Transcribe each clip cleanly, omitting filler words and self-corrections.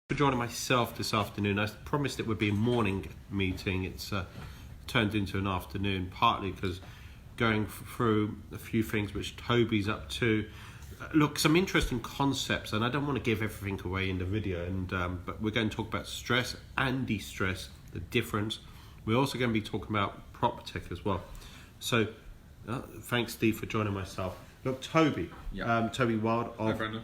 For joining myself this afternoon. I promised it would be a morning meeting. It's turned into an afternoon, partly because going through a few things which Toby's up to. Look, some interesting concepts, and I don't want to give everything away in the video. But we're going to talk about stress and de-stress, the difference. We're also going to be talking about PropTech as well. So, thanks, Steve, for joining myself. Look, Toby, Toby Wilde of. Hi, Brendan.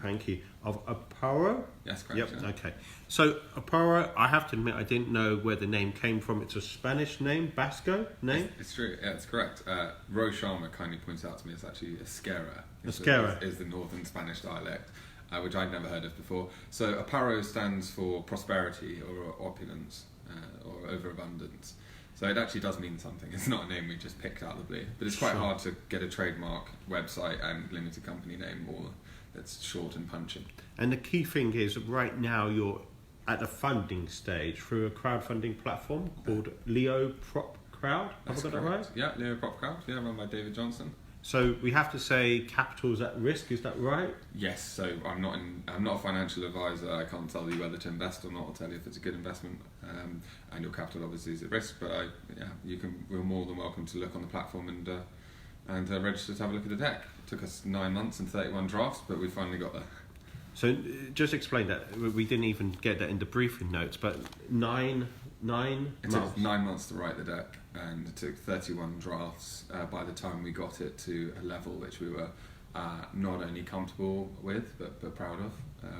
Thank you. Of Aparo? Yes, correct. Yep, Yeah. okay. So, Aparo, I have to admit, I didn't know where the name came from. It's a Spanish name, Basco name? It's true, yeah, it's correct. Rose Sharma kindly points out to me it's actually Esquerra. Esquerra. Is the northern Spanish dialect, which I'd never heard of before. So, Aparo stands for prosperity or opulence or overabundance. So it actually does mean something. It's not a name we just picked out of the blue. But it's quite hard to get a trademark, website and limited company name or that's short and punchy. And the key thing is, right now you're at the funding stage through a crowdfunding platform called Leo Prop Crowd. Have I got that right? Yeah, Leo Prop Crowd. Yeah, run by David Johnson. So we have to say capital's at risk. Is that right? Yes. So I'm not a financial advisor. I can't tell you whether to invest or not. I'll tell you if it's a good investment. And your capital obviously is at risk. But we're more than welcome to look on the platform and register to have a look at the deck. It took us 9 months and 31 drafts, but we finally got there. So just explain that. We didn't even get that in the briefing notes, but nine months. It took 9 months to write the deck, and it took 31 drafts by the time we got it to a level which we were not only comfortable with, but proud of.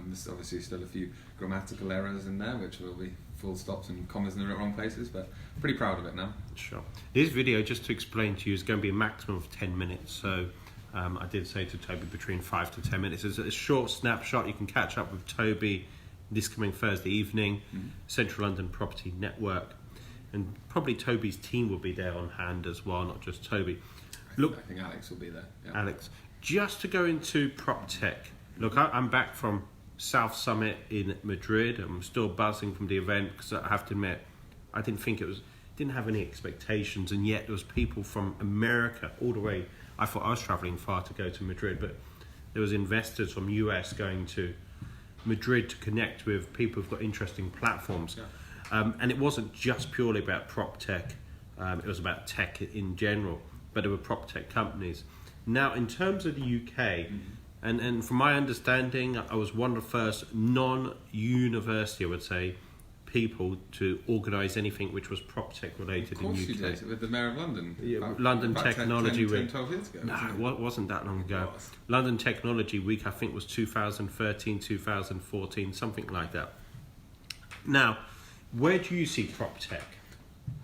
There's obviously still a few grammatical errors in there, which will be full stops and commas in the wrong places, but pretty proud of it now. Sure. This video, just to explain to you, is going to be a maximum of 10 minutes. So I did say to Toby between 5 to 10 minutes. It's a short snapshot. You can catch up with Toby this coming Thursday evening, Central London Property Network. And probably Toby's team will be there on hand as well, not just Toby. I think Alex will be there. Yeah. Alex, just to go into PropTech. Look, I'm back from South Summit in Madrid. I'm still buzzing from the event because I have to admit, I didn't have any expectations, and yet there was people from America all the way. I thought I was travelling far to go to Madrid, but there was investors from US going to Madrid to connect with people who've got interesting platforms. Yeah. And it wasn't just purely about PropTech, it was about tech in general, but there were PropTech companies. Now, in terms of the UK, and from my understanding, I was one of the first non-university, I would say, people to organise anything which was PropTech related in the UK. Of course you did, with the Mayor of London. Yeah, London Technology Week. 12 years ago. No, it wasn't that long ago. London Technology Week, I think, was 2013, 2014, something like that. Now, where do you see PropTech?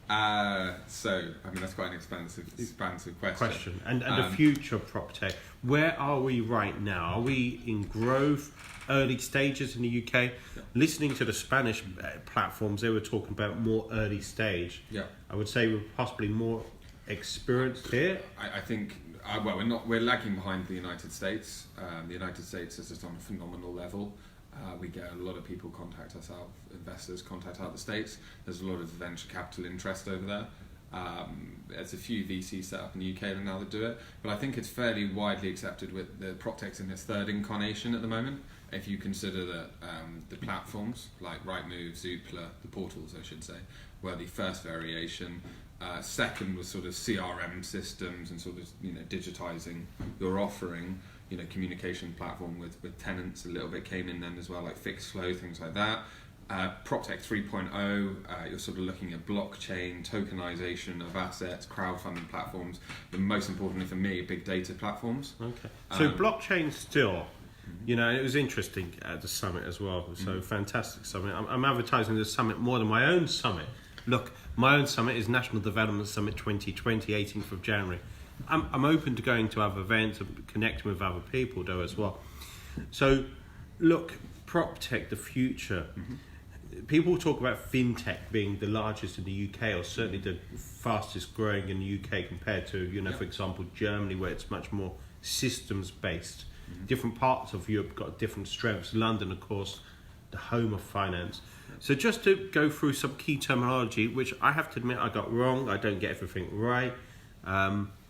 That's quite an expansive question. And the future of PropTech. Where are we right now? Are we in growth, early stages in the UK? Yeah. Listening to the Spanish platforms, they were talking about more early stage. Yeah. I would say we're possibly more experienced here. I think we're lagging behind the United States. The United States is just on a phenomenal level. We get a lot of people contact us out, investors contact out the States. There's a lot of venture capital interest over there. There's a few VCs set up in the UK now that do it, but I think it's fairly widely accepted with the PropTech's in its third incarnation at the moment. If you consider that the platforms like Rightmove, Zoopla, the portals I should say, were the first variation. Second was sort of CRM systems and sort of digitizing your offering. Communication platform with tenants a little bit came in then as well, like fixed flow, things like that. PropTech 3.0, you're sort of looking at blockchain, tokenization of assets, crowdfunding platforms, but most importantly for me, big data platforms. Okay. So blockchain still, it was interesting at the summit as well. So fantastic summit. I'm advertising this summit more than my own summit. Look, my own summit is National Development Summit 2020, 18th of January. I'm open to going to other events and connecting with other people though as well. So, look, PropTech, the future. People talk about fintech being the largest in the UK, or certainly the fastest growing in the UK compared to, for example, Germany, where it's much more systems based. Different parts of Europe got different strengths. London, of course, the home of finance. So just to go through some key terminology, which I have to admit I got wrong. I don't get everything right.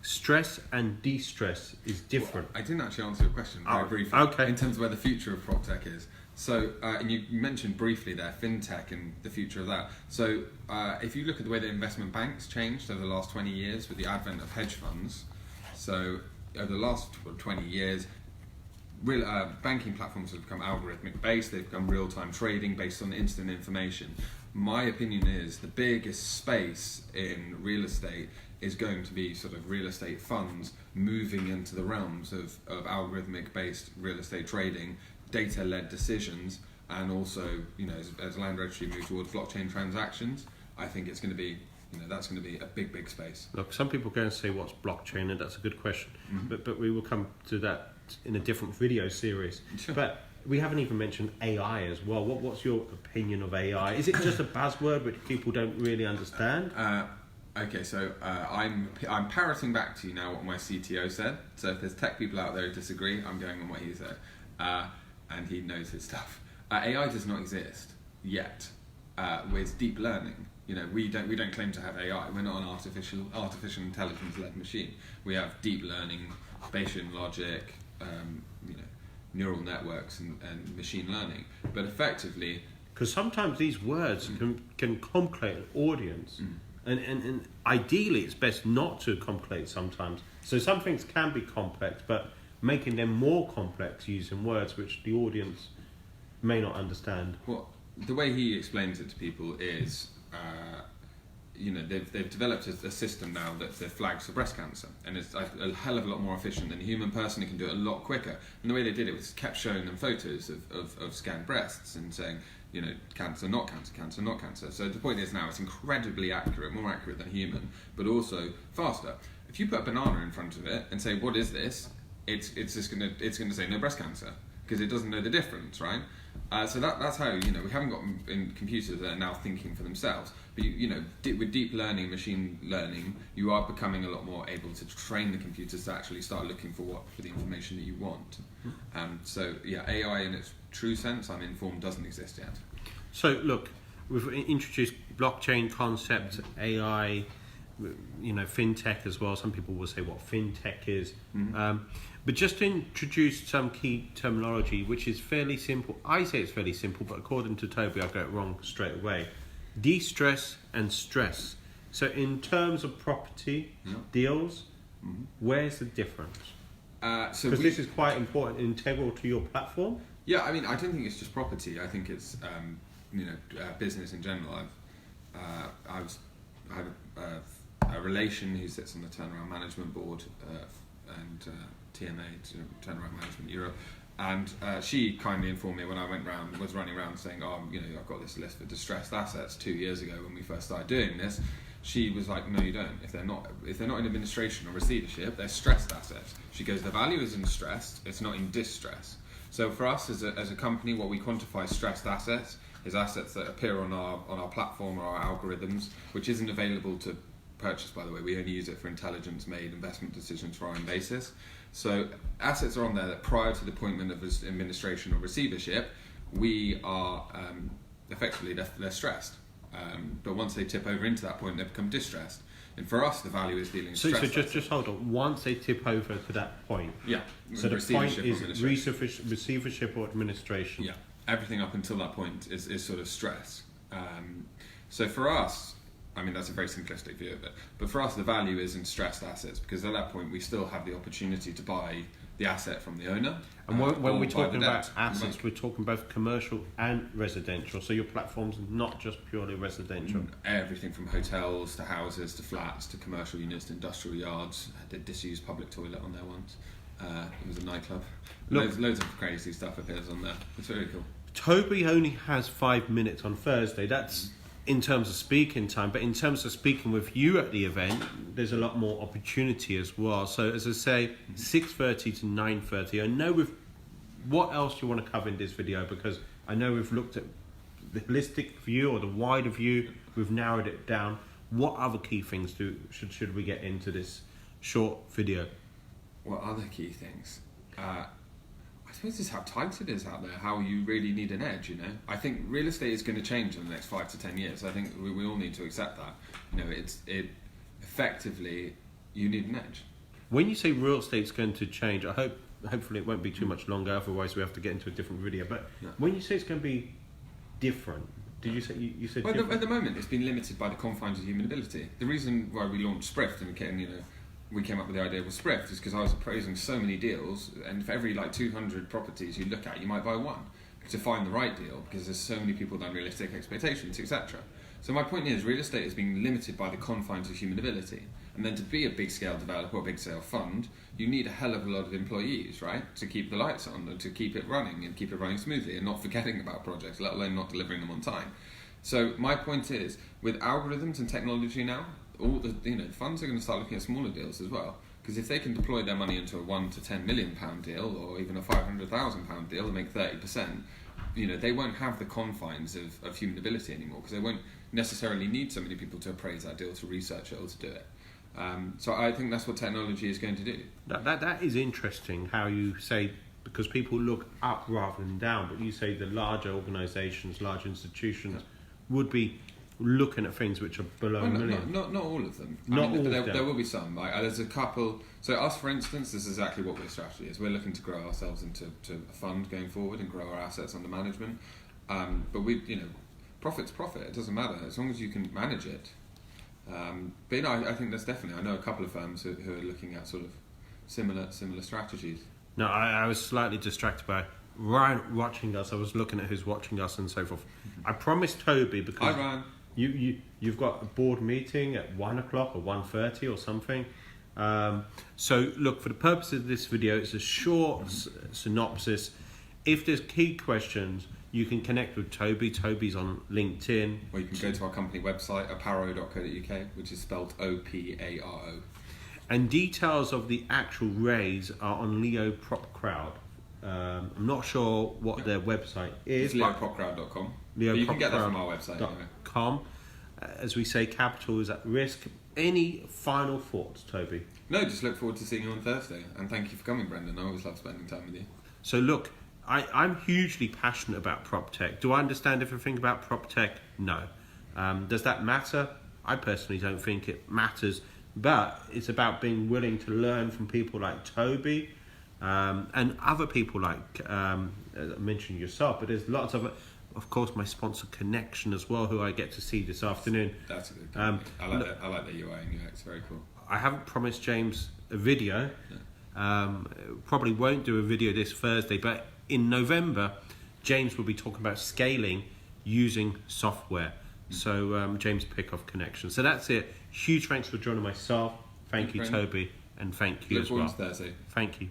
Stress and de-stress is different. Well, I didn't actually answer your question very briefly. Okay. In terms of where the future of PropTech is. So, and you mentioned briefly there fintech and the future of that. So, if you look at the way that investment banks changed over the last 20 years with the advent of hedge funds, so over the last 20 years, real banking platforms have become algorithmic based. They've become real-time trading based on instant information. My opinion is the biggest space in real estate is going to be sort of real estate funds moving into the realms of algorithmic based real estate trading, data-led decisions, and also, as land registry move towards blockchain transactions, I think it's going to be, that's going to be a big space. Look, some people go and say what's blockchain, and that's a good question, but we will come to that in a different video series. Sure. But we haven't even mentioned AI as well. What's your opinion of AI? Is it just a buzzword which people don't really understand? Okay, so I'm parroting back to you now what my CTO said. So if there's tech people out there who disagree, I'm going on what he said, and he knows his stuff. AI does not exist yet. With deep learning, we don't claim to have AI. We're not an artificial intelligence led machine. We have deep learning, Bayesian logic, neural networks, and machine learning. But effectively, because sometimes these words can complicate an audience. And ideally, it's best not to complicate sometimes. So some things can be complex, but making them more complex using words which the audience may not understand. Well, the way he explains it to people is, they've developed a system now that flags for breast cancer, and it's a hell of a lot more efficient than a human person. It can do it a lot quicker. And the way they did it was kept showing them photos of scanned breasts and saying, cancer, not cancer, cancer, not cancer. So the point is now it's incredibly accurate, more accurate than human, but also faster. If you put a banana in front of it and say, what is this? It's gonna say no breast cancer, because it doesn't know the difference, right? So that's how, we haven't got in computers that are now thinking for themselves. But with deep learning, machine learning, you are becoming a lot more able to train the computers to actually start looking for the information that you want. So yeah, AI in its true sense, I'm informed, doesn't exist yet. So look, we've introduced blockchain concept, AI, fintech as well. Some people will say what fintech is. But just to introduce some key terminology, which is fairly simple. I say it's fairly simple, but according to Toby, I got it wrong straight away. De-stress and stress. So in terms of property deals, where's the difference? Because this is quite important, integral to your platform. Yeah, I mean, I don't think it's just property. I think it's business in general. I have a relation who sits on the turnaround management board and TMA, Turnaround Management Europe, and she kindly informed me when I was running around saying, I've got this list for distressed assets 2 years ago when we first started doing this. She was like, no, you don't. If they're not in administration or receivership, they're stressed assets. She goes, the value isn't stressed, it's not in distress. So for us as a company, what we quantify stressed assets is assets that appear on our platform or our algorithms, which isn't available to purchase, by the way. We only use it for intelligence-made investment decisions for our own basis. So assets are on there that prior to the appointment of administration or receivership, we are effectively they're stressed. But once they tip over into that point, they become distressed. And for us, the value is dealing with stress. So just hold on. Once they tip over to that point. Yeah. So the point is receivership or administration. Yeah. Everything up until that point is sort of stress. So for us, I mean, that's a very simplistic view of it. But for us, the value is in stressed assets, because at that point, we still have the opportunity to buy the asset from the owner. And when we're talking about assets, we're talking both commercial and residential. So your platform's not just purely residential. Everything from hotels to houses to flats to commercial units to industrial yards. I did disused public toilet on there once. It was a nightclub. Loads of crazy stuff appears on there. It's very cool. Toby only has 5 minutes on Thursday. That's in terms of speaking time, but in terms of speaking with you at the event, there's a lot more opportunity as well. So as I say, 6:30 to 9:30. I know what else you want to cover in this video, because I know we've looked at the holistic view or the wider view. We've narrowed it down. What other key things should we get into this short video? What other key things? I suppose it's how tight it is out there, how you really need an edge, I think real estate is going to change in the next 5 to 10 years. I think we all need to accept that. Effectively, you need an edge. When you say real estate's going to change, I hope hopefully it won't be too much longer. Otherwise, we have to get into a different video. But Yeah. when you say it's going to be different, did you say you said? Well, different? at the moment, it's been limited by the confines of human ability. The reason why we launched Sprift and we came up with the idea of Sprift is because I was appraising so many deals, and for every 200 properties you look at, you might buy one to find the right deal, because there's so many people with unrealistic expectations, etc. So my point is, real estate is being limited by the confines of human ability. And then to be a big scale developer or a big scale fund, you need a hell of a lot of employees, right? To keep the lights on and to keep it running and keep it running smoothly and not forgetting about projects, let alone not delivering them on time. So my point is, with algorithms and technology now, all the funds are going to start looking at smaller deals as well. Because if they can deploy their money into a £1 to £10 million deal or even a £500,000 deal and make 30%, they won't have the confines of human ability anymore, because they won't necessarily need so many people to appraise that deal, to research it, or to do it. So I think that's what technology is going to do. That is interesting how you say, because people look up rather than down, but you say the larger organisations, large institutions would be looking at things which are below a million. Not all of them. There will be some. There's a couple. So us, for instance, this is exactly what our strategy is. We're looking to grow ourselves into a fund going forward and grow our assets under management. But profit's profit. It doesn't matter as long as you can manage it. But I think there's definitely. I know a couple of firms who are looking at sort of similar strategies. No, I was slightly distracted by Ryan watching us. I was looking at who's watching us and so forth. I promised Toby, because Hi, Ryan. You've got a board meeting at 1 o'clock or 1:30 or something. So look, for the purpose of this video, it's a short synopsis. If there's key questions, you can connect with Toby. Toby's on LinkedIn. Or you can go to our company website, aparo.co.uk, which is spelled OPARO. And details of the actual raise are on Leo Prop Crowd. I'm not sure what their website is. It's leopropcrowd.com. You can get that from our website. Anyway. As we say, capital is at risk. Any final thoughts, Toby? No, just look forward to seeing you on Thursday. And thank you for coming, Brendan. I always love spending time with you. So look, I'm hugely passionate about PropTech. Do I understand everything about PropTech? No. Does that matter? I personally don't think it matters. But it's about being willing to learn from people like Toby, and other people like, I mentioned yourself, but there's lots of course, my sponsor Connection as well, who I get to see this afternoon. That's a good company. I like the UI and UX, very cool. I haven't promised James a video. Probably won't do a video this Thursday, but in November, James will be talking about scaling using software. So James Pickoff Connection. So that's it. Huge thanks for joining myself. Thank you, Toby, and thank you as well. Look forward to Thursday. Thank you.